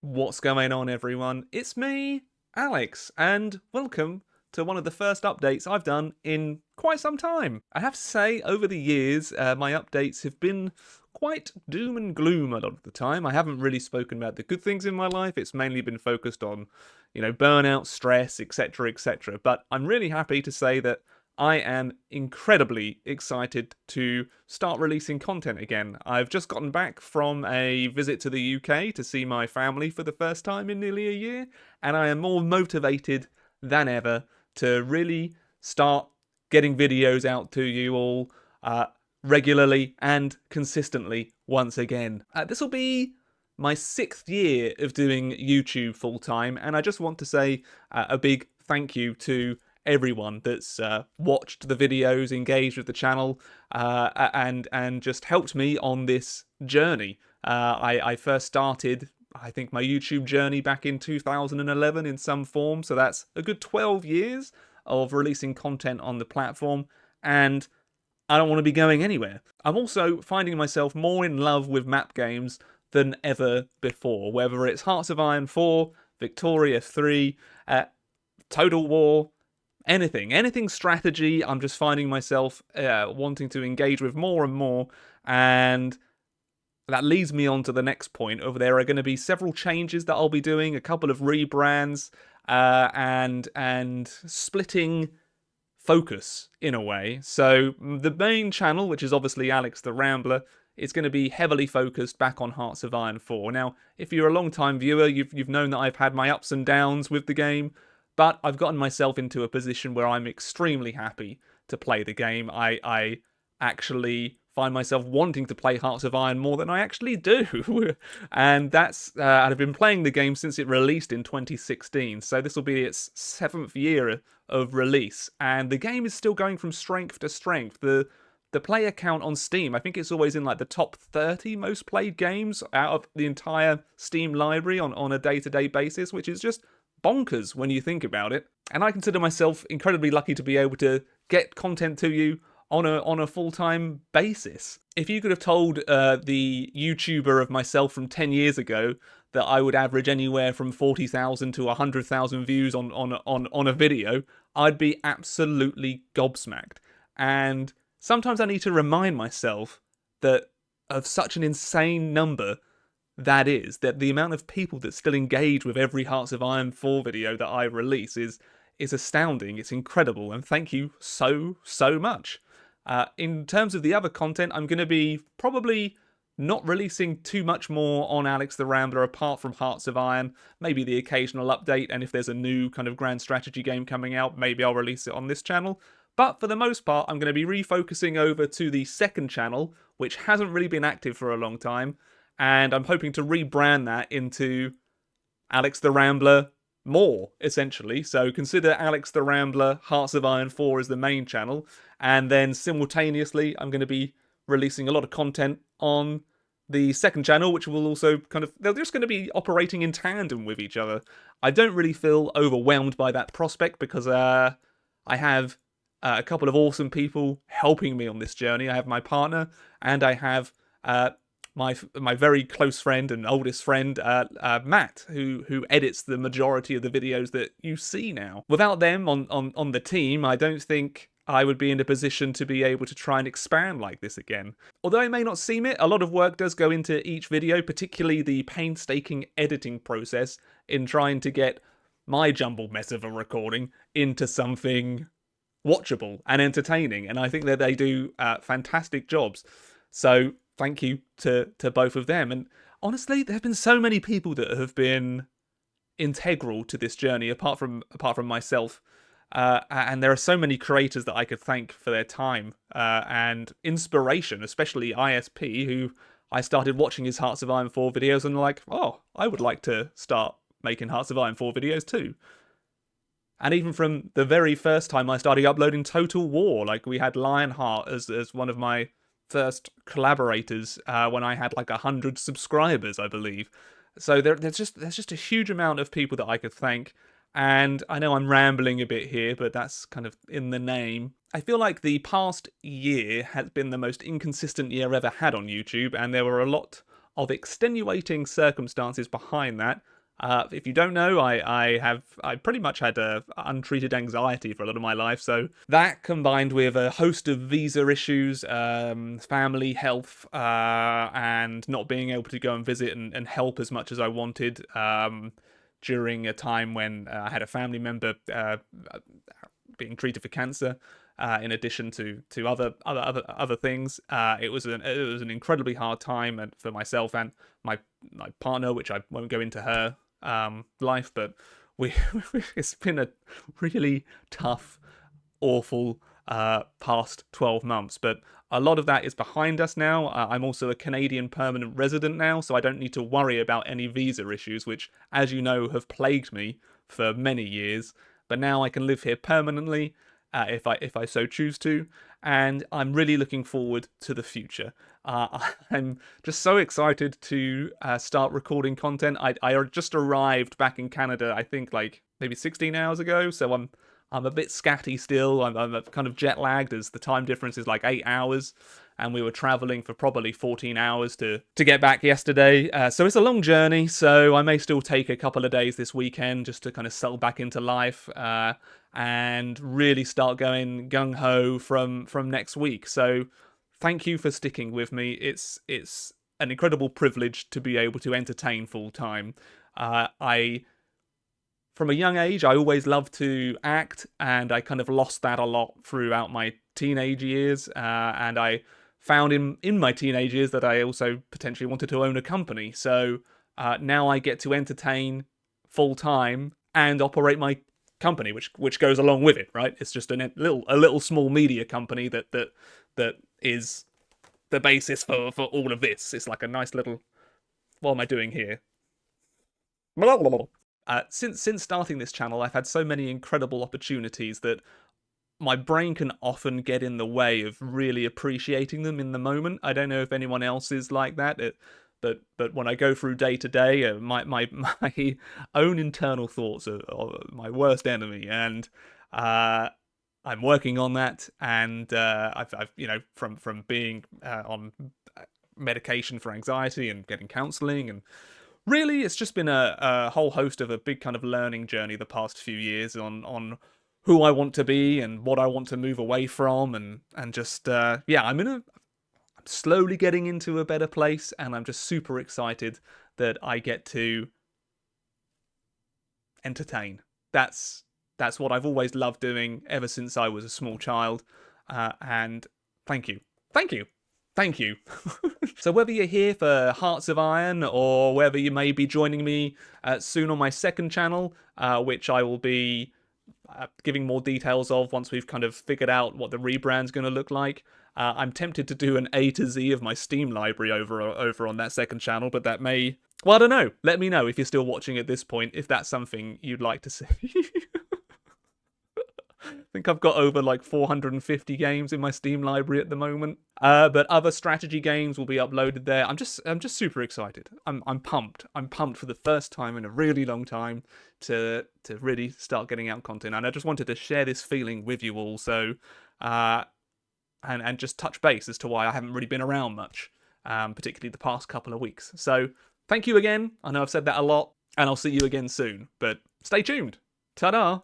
What's going on, everyone? It's me, Alex, and welcome to one of the first updates I've done in quite some time. I have to say, over the years, my updates have been quite doom and gloom a lot of the time. I haven't really spoken about the good things in my life. It's mainly been focused on, burnout, stress, etc., etc. But I'm really happy to say that I am incredibly excited to start releasing content again. I've just gotten back from a visit to the UK to see my family for the first time in nearly a year, and I am more motivated than ever to really start getting videos out to you all regularly and consistently once again. This will be my 6th year of doing YouTube full time, and I just want to say a big thank you to everyone that's watched the videos, engaged with the channel, and just helped me on this journey. I first started, I think, my YouTube journey back in 2011 in some form, so that's a good 12 years of releasing content on the platform, and I don't want to be going anywhere. I'm also finding myself more in love with map games than ever before, whether it's Hearts of Iron 4, Victoria 3, Total War, anything strategy. I'm just finding myself wanting to engage with more and more, and that leads me on to the next point. Over there are going to be several changes that I'll be doing, a couple of rebrands, and splitting focus in a way. So the main channel, which is obviously Alex the Rambler, is going to be heavily focused back on Hearts of Iron 4. Now, if you're a long-time viewer, you've known that I've had my ups and downs with the game, but I've gotten myself into a position where I'm extremely happy to play the game. I actually find myself wanting to play Hearts of Iron more than I actually do. And that's, I've been playing the game since it released in 2016, so this will be its 7th year of release, and the game is still going from strength to strength. The player count on Steam, I think it's always in like the top 30 most played games out of the entire Steam library on a day-to-day basis, which is just bonkers when you think about it. And I consider myself incredibly lucky to be able to get content to you on a full-time basis. If you could have told the YouTuber of myself from 10 years ago that I would average anywhere from 40,000 to 100,000 views on a video, I'd be absolutely gobsmacked. And sometimes I need to remind myself that of such an insane number that is, that the amount of people that still engage with every Hearts of Iron 4 video that I release is astounding. It's incredible, and thank you so much. In terms of the other content, I'm going to be probably not releasing too much more on Alex the Rambler apart from Hearts of Iron, maybe the occasional update, and if there's a new kind of grand strategy game coming out, maybe I'll release it on this channel. But for the most part, I'm going to be refocusing over to the second channel, which hasn't really been active for a long time, and I'm hoping to rebrand that into Alex the Rambler more, essentially. So consider Alex the Rambler Hearts of Iron 4 as the main channel, and then simultaneously I'm going to be releasing a lot of content on the second channel, which will also they're just going to be operating in tandem with each other. I don't really feel overwhelmed by that prospect because I have a couple of awesome people helping me on this journey. I have my partner, and I have my very close friend and oldest friend, Matt, who edits the majority of the videos that you see now. Without them on the team, I don't think I would be in a position to be able to try and expand like this again. Although it may not seem it, a lot of work does go into each video, particularly the painstaking editing process in trying to get my jumbled mess of a recording into something watchable and entertaining, and I think that they do fantastic jobs. So thank you to both of them. And honestly, there have been so many people that have been integral to this journey apart from myself. And there are so many creators that I could thank for their time and inspiration, especially ISP, who I started watching his Hearts of Iron 4 videos and like, oh, I would like to start making Hearts of Iron 4 videos too. And even from the very first time I started uploading Total War, like we had Lionheart as one of my first collaborators when I had like 100 subscribers, I believe. So there's just a huge amount of people that I could thank. And I know I'm rambling a bit here, but that's kind of in the name. I feel like the past year has been the most inconsistent year I've ever had on YouTube, and there were a lot of extenuating circumstances behind that. If you don't know, I pretty much had untreated anxiety for a lot of my life, so that combined with a host of visa issues, family health, and not being able to go and visit and help as much as I wanted during a time when I had a family member being treated for cancer. In addition to other things, it was an incredibly hard time for myself and my partner, which I won't go into her life, but it's been a really tough, awful past 12 months. But a lot of that is behind us now. I'm also a Canadian permanent resident now, so I don't need to worry about any visa issues, which, as you know, have plagued me for many years. But now I can live here permanently. If I so choose to, and I'm really looking forward to the future. I'm just so excited to start recording content. I just arrived back in Canada, I think like maybe 16 hours ago, so I'm a bit scatty still. I'm kind of jet lagged as the time difference is like 8 hours, and we were traveling for probably 14 hours to get back yesterday. So it's a long journey, so I may still take a couple of days this weekend just to kind of settle back into life. And really start going gung-ho from next week. So thank you for sticking with me. It's an incredible privilege to be able to entertain full time. From a young age, I always loved to act, and I kind of lost that a lot throughout my teenage years. And I found in my teenage years that I also potentially wanted to own a company. So now I get to entertain full time and operate my company, which goes along with it, right? It's just a little small media company that is the basis for all of this. It's like a nice little. What am I doing here? Since starting this channel, I've had so many incredible opportunities that my brain can often get in the way of really appreciating them in the moment. I don't know if anyone else is like that. But when I go through day to day, my own internal thoughts are my worst enemy, and I'm working on that. And I've from being on medication for anxiety and getting counselling, and really it's just been a whole host of a big kind of learning journey the past few years on who I want to be and what I want to move away from, and just I'm slowly getting into a better place, and I'm just super excited that I get to entertain. That's what I've always loved doing ever since I was a small child, and thank you. So whether you're here for Hearts of Iron, or whether you may be joining me soon on my second channel, which I will be giving more details of once we've kind of figured out what the rebrand's going to look like. I'm tempted to do an A to Z of my Steam library over on that second channel, but that may... Well, I don't know. Let me know if you're still watching at this point, if that's something you'd like to see. I think I've got over like 450 games in my Steam library at the moment. But other strategy games will be uploaded there. I'm just super excited. I'm pumped. I'm pumped for the first time in a really long time to really start getting out content. And I just wanted to share this feeling with you all. So and just touch base as to why I haven't really been around much, particularly the past couple of weeks. So thank you again. I know I've said that a lot, and I'll see you again soon. But stay tuned. Ta-da!